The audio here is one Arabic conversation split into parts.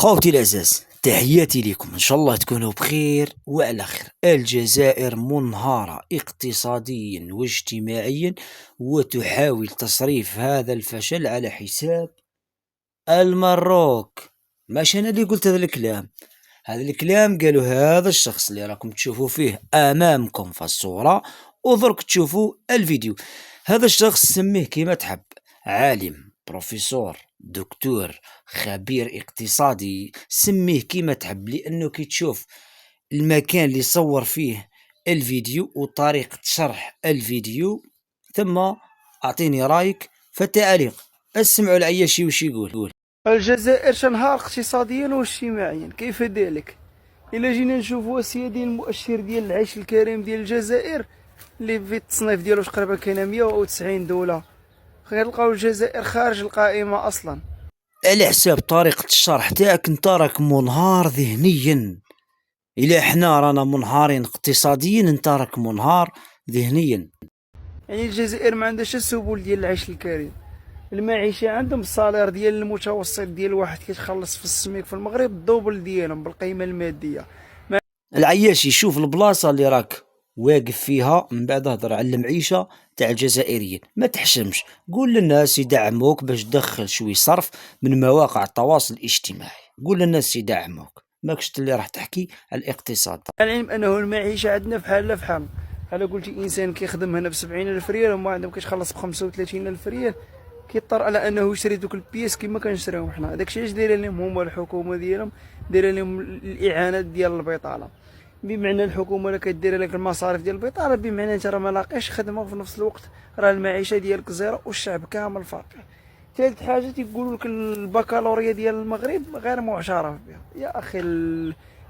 خوتي العزاز، تحياتي لكم، ان شاء الله تكونوا بخير وعلى خير. الجزائر منهارة اقتصاديا واجتماعيا، وتحاول تصريف هذا الفشل على حساب المروك. ماشي انا اللي قلت هذا الكلام، هذا الكلام قالوا هذا الشخص اللي راكم تشوفوا فيه امامكم في الصورة، ودرك تشوفوا الفيديو. هذا الشخص سميه كيما تحب، عالم، بروفيسور، دكتور، خبير اقتصادي، سميه كيما تحب، لانه كي تشوف المكان اللي صور فيه الفيديو وطريقة شرح الفيديو، ثم اعطيني رايك في التعليق. اسمعوا العياشي وش يقول. الجزائر تنهار اقتصاديا واجتماعيا. كيف ذلك؟ إلا جينا نشوفوا سيدي المؤشر ديال العيش الكريم ديال الجزائر اللي في التصنيف ديالو تقريبا كاينه 190 دولة، غنلقاو الجزائر خارج القائمة أصلا. على حساب طريقة الشرح تاعك انت راك منهار ذهنيا. الى احنا رانا منهارين اقتصاديا، انت راك منهار ذهنيا. يعني الجزائر ما عندهاش السبل ديال العيش الكريم. المعيشة عندهم الصالير ديال المتوسط ديال واحد كيتخلص في السميك في المغرب الدوبل ديالهم بالقيمة المادية. العياشي، شوف البلاصة اللي راك واقف فيها، من بعد هضر على المعيشة تاع الجزائريين. ما تحشمش، قول للناس يدعموك باش تدخل شوي صرف من مواقع التواصل الاجتماعي. قول للناس يدعموك، ماكش اللي راح تحكي على الاقتصاد. العلم انه المعيشة عندنا بحال على قلتي انسان كيخدم هنا ب70,000 ريال وما عندهم كيتخلص ب35,000 ريال، كيضطر على انه يشري دوك البياس كما كنشريوهم حنا. داكشي علاش دايره لهم هما الحكومه ديالهم، دايره لهم الاعانات ديال البطاله. بمعنى الحكومه لا كدير لك المصاريف ديال البطاله، بمعنى انت راه ما لاقيش خدمه، وفي نفس الوقت راه المعيشه ديالك زيرو والشعب كامل فقير. ثالث حاجه تيقولوا لك البكالوريا ديال المغرب غير معترف بها. يا اخي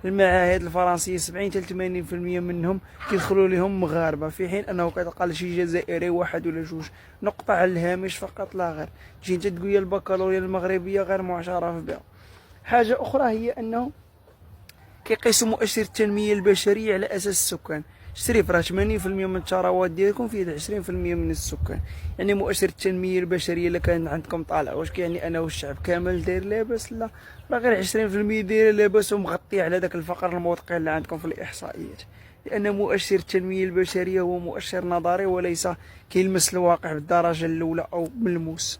المعاهد الفرنسيه 70 حتى 80% منهم كيدخلوا لهم مغاربه، في حين انه كتلقى شي جزائري واحد ولا جوج نقطه على الهامش فقط لا غير. تجي انت تقول لي البكالوريا المغربيه غير معترف بها. حاجه اخرى هي انه كيقيسوا مؤشر التنميه البشريه على اساس السكان. شريف راه 80% من الثروات ديالكم فيه 20% من السكان. يعني مؤشر التنميه البشريه الا كان عندكم طالع، واش كيعني انه الشعب كامل داير لاباس؟ لا، راه غير 20% داير لاباس ومغطي على داك الفقر المدقع اللي عندكم في الاحصائيات. لان مؤشر التنميه البشريه هو مؤشر نظري وليس كيلمس الواقع بالدرجه الاولى او ملموس.